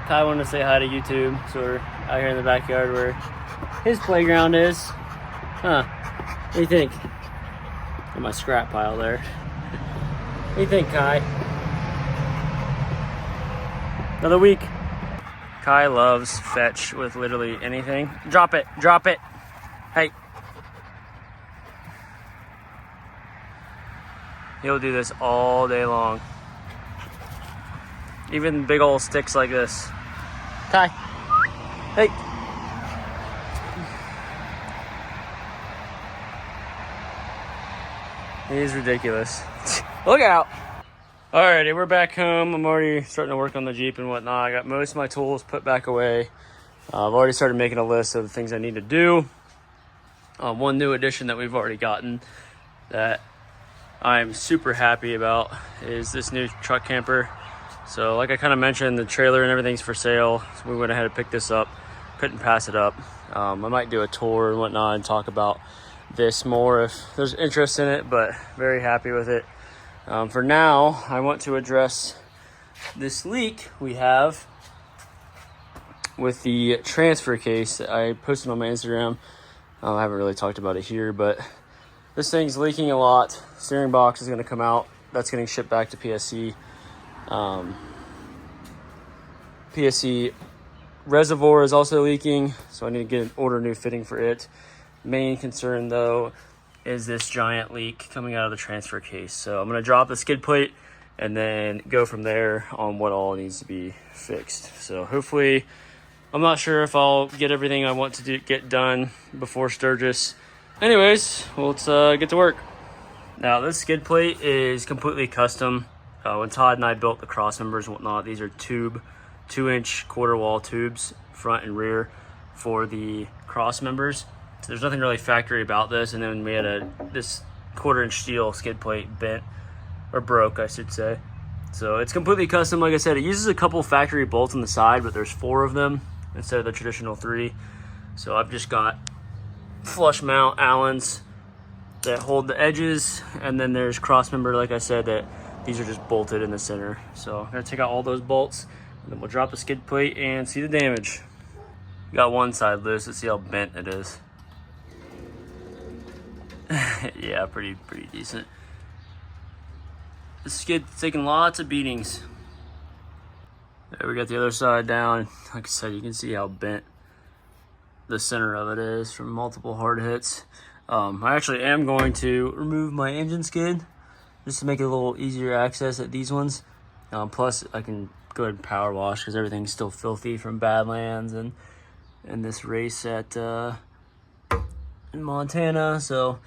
Kai wanted to say hi to YouTube, so we're out here in the backyard where his playground is. Huh? What do you think? Got my scrap pile there. What do you think, Kai? Another week. Kai loves fetch with literally anything. Drop it, drop it. Hey. He'll do this all day long. Even big old sticks like this. Kai. Hey. He's ridiculous. Look out. Alrighty, we're back home. I'm already starting to work on the Jeep and whatnot. I got most of my tools put back away. I've already started making a list of the things I need to do. One new addition that we've already gotten that I'm super happy about is this new truck camper. So like I kind of mentioned, the trailer and everything's for sale. So we went ahead and picked this up. Couldn't pass it up. I might do a tour and whatnot and talk about this more if there's interest in it, but very happy with it. For now, I want to address this leak we have with the transfer case that I posted on my Instagram. I haven't really talked about it here, but this thing's leaking a lot. Steering box is going to come out. That's getting shipped back to PSC. PSC reservoir is also leaking, so I need to order a new fitting for it. Main concern, though, is this giant leak coming out of the transfer case. So I'm going to drop the skid plate and then go from there on what all needs to be fixed. So hopefully, I'm not sure if I'll get everything I want to get done before Sturgis. Anyways, well, let's get to work. Now, this skid plate is completely custom. When Todd and I built the cross members and whatnot, these are 2-inch quarter wall tubes, front and rear, for the cross members. So there's nothing really factory about this. And then we had this 1/4-inch steel skid plate bent, or broke, I should say. So it's completely custom. Like I said, it uses a couple factory bolts on the side, but there's 4 of them instead of the traditional 3. So I've just got flush mount Allens that hold the edges, and then there's cross member, like I said, that these are just bolted in the center. So I'm gonna take out all those bolts, and then we'll drop the skid plate and see the damage. Got one side loose. Let's see how bent it is. Yeah, pretty decent. The skid's taking lots of beatings. There, we got the other side down. Like I said, you can see how bent the center of it is from multiple hard hits. I actually am going to remove my engine skid just to make it a little easier access at these ones. Plus, I can go ahead and power wash because everything's still filthy from Badlands and this race at in Montana. So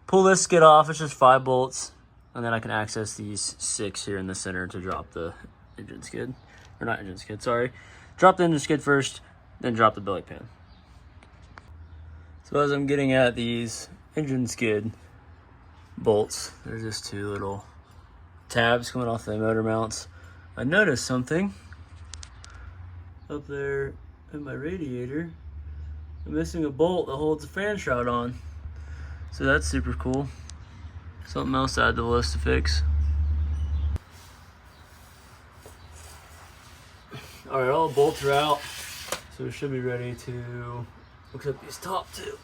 pull this skid off. It's just 5 bolts, and then I can access these 6 here in the center to drop the engine skid, or not engine skid. Sorry, drop the engine skid first, then drop the belly pan. So as I'm getting at these engine skid bolts, there's just 2 little tabs coming off the motor mounts. I noticed something up there in my radiator. I'm missing a bolt that holds the fan shroud on. So that's super cool. Something else to add to the list to fix. All right, all the bolts are out. So we should be ready to hook up these top 2.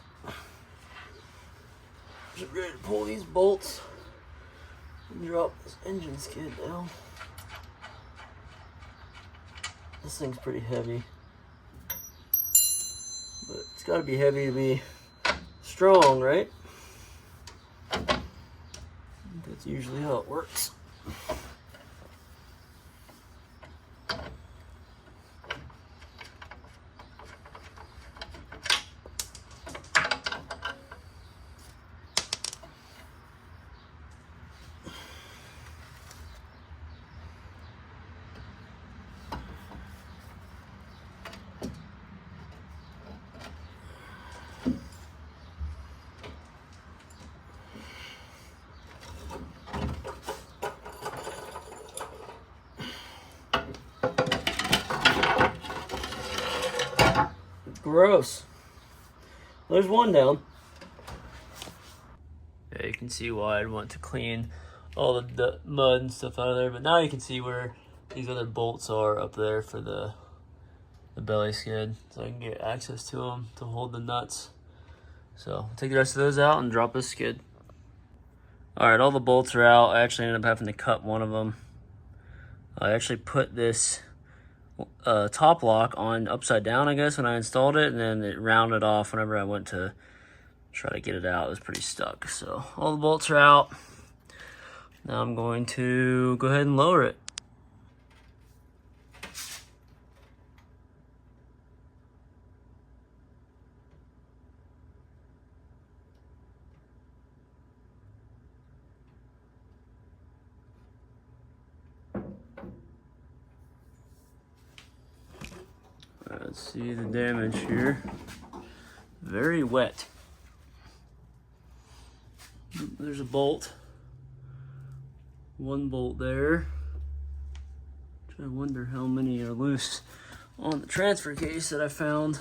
Just ready to pull these bolts and drop this engine skid down. This thing's pretty heavy, but it's got to be heavy to be strong, right? That's usually how it works. Gross. There's one down. Yeah, you can see why I'd want to clean all the mud and stuff out of there, but now you can see where these other bolts are up there for the the belly skid so I can get access to them to hold the nuts. So I'll take the rest of those out and drop this skid. All right, all the bolts are out. I actually ended up having to cut one of them. I actually put this top lock on upside down, I guess, when I installed it, and then it rounded off whenever I went to try to get it out. It was pretty stuck. So all the bolts are out. Now I'm going to go ahead and lower it. Let's see the damage here. Very wet. There's a bolt. One bolt there. I wonder how many are loose on the transfer case that I found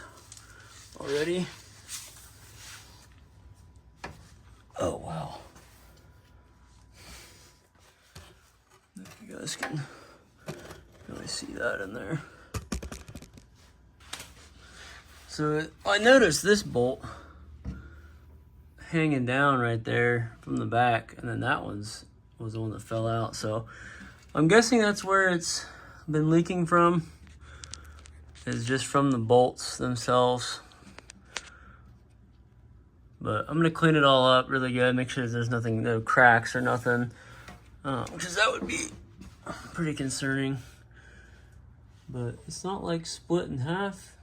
already. Oh wow. If you guys can really see that in there. So I noticed this bolt hanging down right there from the back, and then that was the one that fell out. So I'm guessing that's where it's been leaking from, is just from the bolts themselves. But I'm gonna clean it all up really good, make sure there's nothing, no cracks or nothing, because that would be pretty concerning. But it's not like split in half.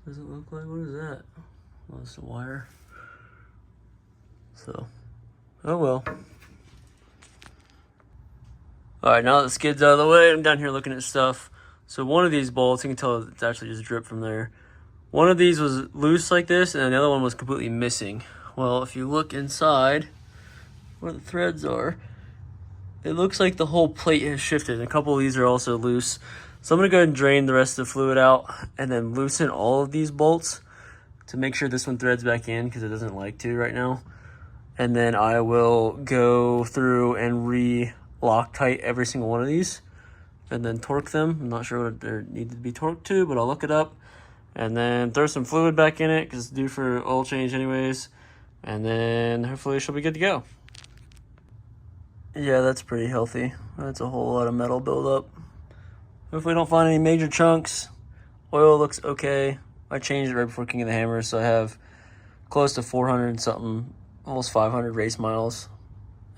Doesn't look like, what is that? Oh, it's a wire. So, oh well. All right, now that the skid's out of the way, I'm down here looking at stuff. So one of these bolts, you can tell it's actually just dripped from there. One of these was loose like this, and the other one was completely missing. Well, if you look inside where the threads are, it looks like the whole plate has shifted. A couple of these are also loose. So I'm gonna go ahead and drain the rest of the fluid out and then loosen all of these bolts to make sure this one threads back in, because it doesn't like to right now. And then I will go through and re-Loctite every single one of these and then torque them. I'm not sure what they need to be torqued to, but I'll look it up. And then throw some fluid back in it because it's due for oil change anyways. And then hopefully she'll be good to go. Yeah, that's pretty healthy. That's a whole lot of metal buildup. Hopefully don't find any major chunks. Oil looks okay. I changed it right before King of the Hammers, so I have close to 400 something, almost 500 race miles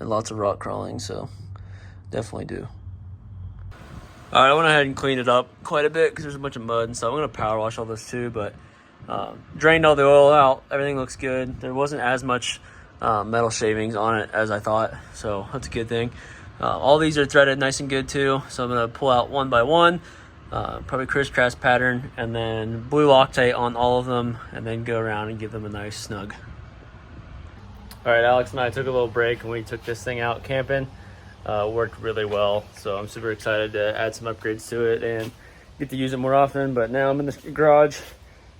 and lots of rock crawling, so definitely do. All right, I went ahead and cleaned it up quite a bit because there's a bunch of mud and stuff. I'm gonna power wash all this too, but drained all the oil out. Everything looks good. There wasn't as much metal shavings on it as I thought, so that's a good thing. All these are threaded nice and good too, so I'm gonna pull out one by one, probably crisscross pattern, and then blue Loctite on all of them, and then go around and give them a nice snug. All right, Alex and I took a little break and we took this thing out camping. Worked really well, so I'm super excited to add some upgrades to it and get to use it more often. But now I'm in the garage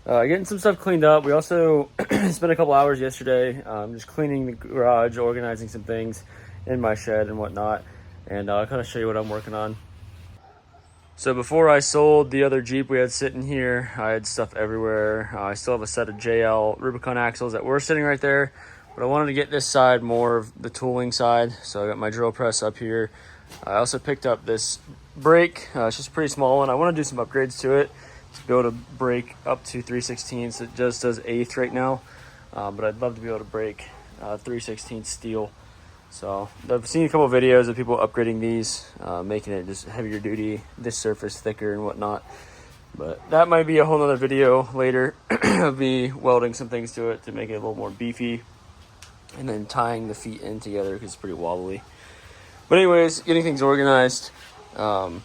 getting some stuff cleaned up. We also spent a couple hours yesterday just cleaning the garage, organizing some things in my shed and whatnot, and I'll kind of show you what I'm working on. So before I sold the other Jeep we had sitting here, I had stuff everywhere. I still have a set of JL Rubicon axles that were sitting right there, but I wanted to get this side more of the tooling side, so I got my drill press up here. I also picked up this brake. It's just a pretty small one. I want to do some upgrades to it to be able to brake up to 3/16. It just does 1/8 right now, but I'd love to be able to brake 3/16 steel. So I've seen a couple of videos of people upgrading these, making it just heavier duty, this surface thicker and whatnot. But that might be a whole nother video later of me welding some things to it to make it a little more beefy, and then tying the feet in together because it's pretty wobbly. But anyways, getting things organized, gonna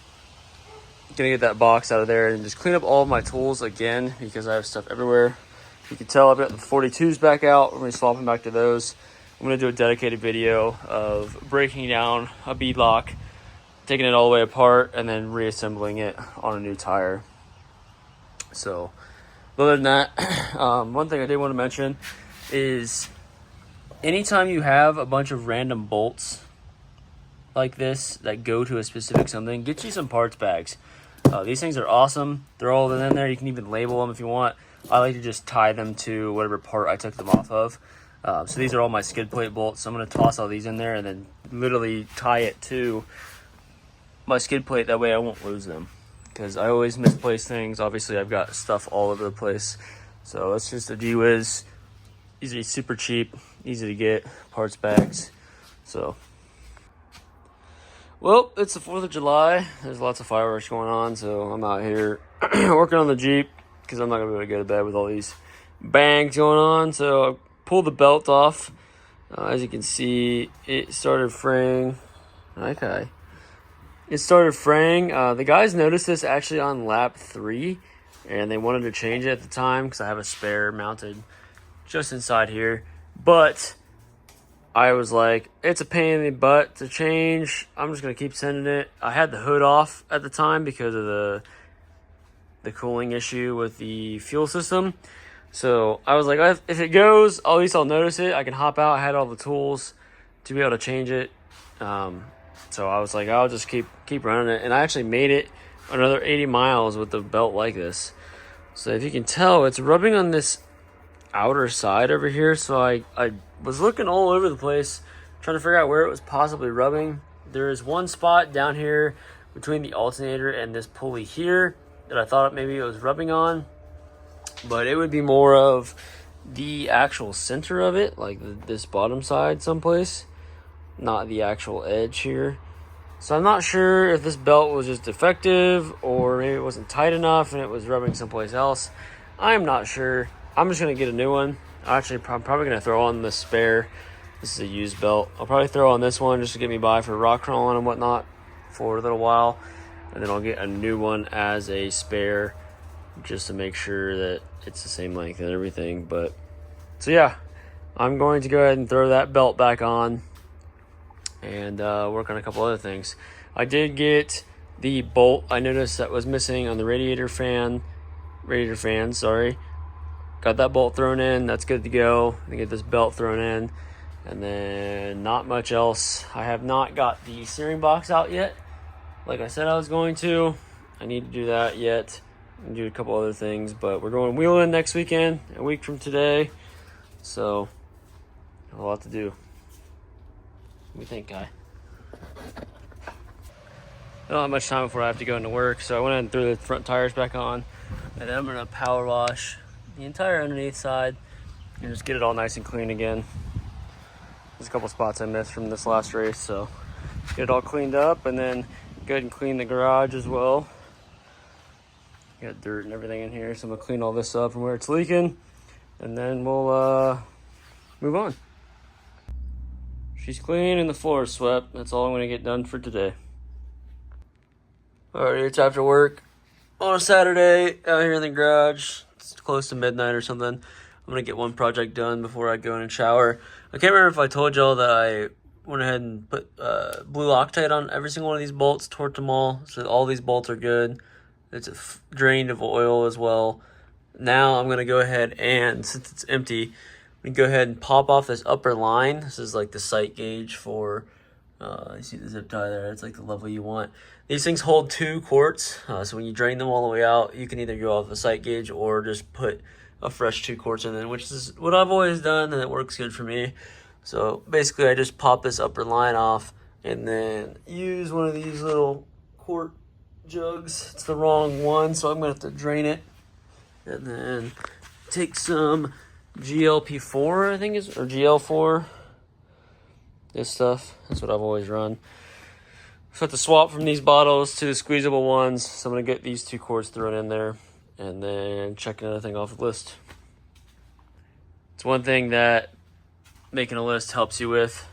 get that box out of there and just clean up all of my tools again because I have stuff everywhere. You can tell I've got the 42s back out. We're gonna swap them back to those. I'm gonna do a dedicated video of breaking down a bead lock, taking it all the way apart, and then reassembling it on a new tire. So other than that, one thing I did want to mention is anytime you have a bunch of random bolts like this that go to a specific something, get you some parts bags. These things are awesome. They're all in there. You can even label them if you want. I like to just tie them to whatever part I took them off of. So these are all my skid plate bolts. So I'm going to toss all these in there and then literally tie it to my skid plate. That way I won't lose them, because I always misplace things. Obviously, I've got stuff all over the place. So it's just a Gee-Whiz. These are super cheap, easy to get, parts bags. So, well, it's the 4th of July. There's lots of fireworks going on, so I'm out here working on the Jeep, because I'm not going to be able to go to bed with all these bangs going on. So I pulled the belt off. As you can see, it started fraying. Okay. It started fraying. The guys noticed this actually on lap 3, and they wanted to change it at the time because I have a spare mounted just inside here. But I was like, it's a pain in the butt to change. I'm just going to keep sending it. I had the hood off at the time because of the cooling issue with the fuel system. So I was like, if it goes, at least I'll notice it. I can hop out. I had all the tools to be able to change it. So I was like, I'll just keep running it. And I actually made it another 80 miles with the belt like this. So if you can tell, it's rubbing on this outer side over here. So I was looking all over the place, trying to figure out where it was possibly rubbing. There is one spot down here between the alternator and this pulley here that I thought maybe it was rubbing on. But it would be more of the actual center of it, like this bottom side someplace, not the actual edge here. So I'm not sure if this belt was just defective or maybe it wasn't tight enough and it was rubbing someplace else. I'm not sure. I'm just going to get a new one. Actually, I'm probably going to throw on the spare. This is a used belt. I'll probably throw on this one just to get me by for rock crawling and whatnot for a little while. And then I'll get a new one as a spare just to make sure that it's the same length and everything. But so yeah, I'm going to go ahead and throw that belt back on and work on a couple other things. I did get the bolt I noticed that was missing on the radiator fan, sorry. Got that bolt thrown in. That's good to go. I get this belt thrown in, and then not much else. I have not got the steering box out yet, like I said I was going to. I need to do that yet and do a couple other things, but we're going wheeling next weekend, a week from today, so a lot to do. What do you think, Guy? I don't have much time before I have to go into work, so I went ahead and threw the front tires back on, and then I'm going to power wash the entire underneath side and just get it all nice and clean again. There's a couple spots I missed from this last race, so get it all cleaned up, and then go ahead and clean the garage as well. Got dirt and everything in here, so I'm going to clean all this up from where it's leaking, and then we'll move on. She's clean and the floor is swept. That's all I'm going to get done for today. Alright, it's after work on a Saturday out here in the garage. It's close to midnight or something. I'm going to get one project done before I go in and shower. I can't remember if I told y'all that I went ahead and put blue Loctite on every single one of these bolts, torqued them all, so all these bolts are good. It's drained of oil as well. Now I'm going to go ahead and, since it's empty, we go ahead and pop off this upper line. This is like the sight gauge for, you see the zip tie there, it's like the level you want. These things hold 2 quarts, so when you drain them all the way out, you can either go off the sight gauge or just put a fresh 2 quarts in there, which is what I've always done, and it works good for me. So basically I just pop this upper line off and then use one of these little quart jugs. It's the wrong one, so I'm going to have to drain it. And then take some GLP-4, I think is, or GL4. This stuff, that's what I've always run. So I have to swap from these bottles to the squeezable ones. So I'm going to get these 2 quarts thrown in there and then check another thing off the list. It's one thing that making a list helps you with.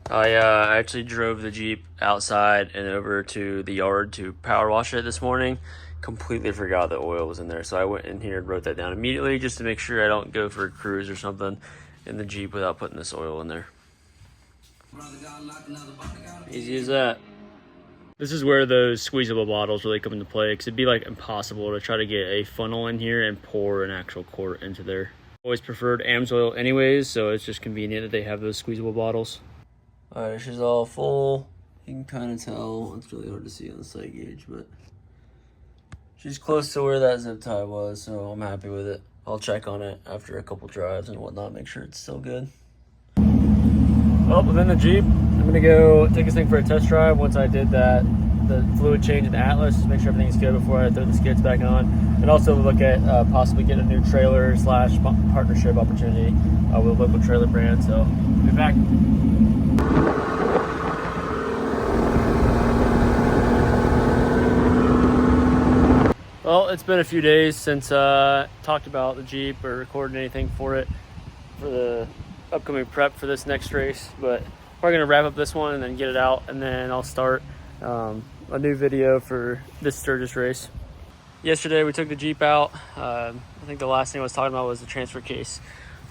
I actually drove the Jeep outside and over to the yard to power wash it this morning. Completely forgot that oil was in there. So I went in here and wrote that down immediately just to make sure I don't go for a cruise or something in the Jeep without putting this oil in there. Easy as that. This is where those squeezable bottles really come into play, because it'd be like impossible to try to get a funnel in here and pour an actual quart into there. Always preferred AMSOIL anyways, so it's just convenient that they have those squeezable bottles. Alright, she's all full. You can kind of tell. It's really hard to see on the sight gauge, but She's close to where that zip tie was, so I'm happy with it. I'll check on it after a couple drives and whatnot, make sure it's still good. Well, within the Jeep, I'm gonna go take this thing for a test drive. Once I did the fluid change in the Atlas, just make sure everything's good before I throw the skids back on. And also look at possibly getting a new trailer / partnership opportunity with a local trailer brand. So, I'll be back. Well, it's been a few days since talked about the Jeep or recorded anything for it for the upcoming prep for this next race, but we're gonna wrap up this one and then get it out, and then I'll start a new video for this Sturgis race. Yesterday we took the Jeep out. I think the last thing I was talking about was the transfer case.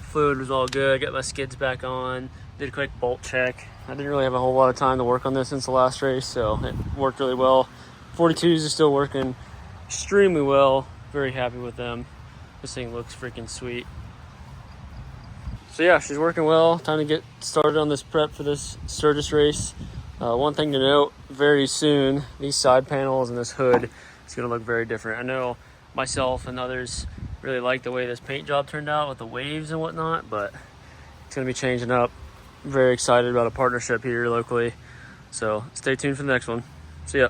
Fluid was all good. Got my skids back on. Did a quick bolt check. I didn't really have a whole lot of time to work on this since the last race, so it worked really well. 42s are still working extremely well. Very happy with them. This thing looks freaking sweet. So yeah, she's working well. Time to get started on this prep for this Sturgis race. One thing to note, very soon, these side panels and this hood is gonna look very different. I know myself and others really like the way this paint job turned out with the waves and whatnot, but it's gonna be changing up. I'm very excited about a partnership here locally. So stay tuned for the next one. See ya.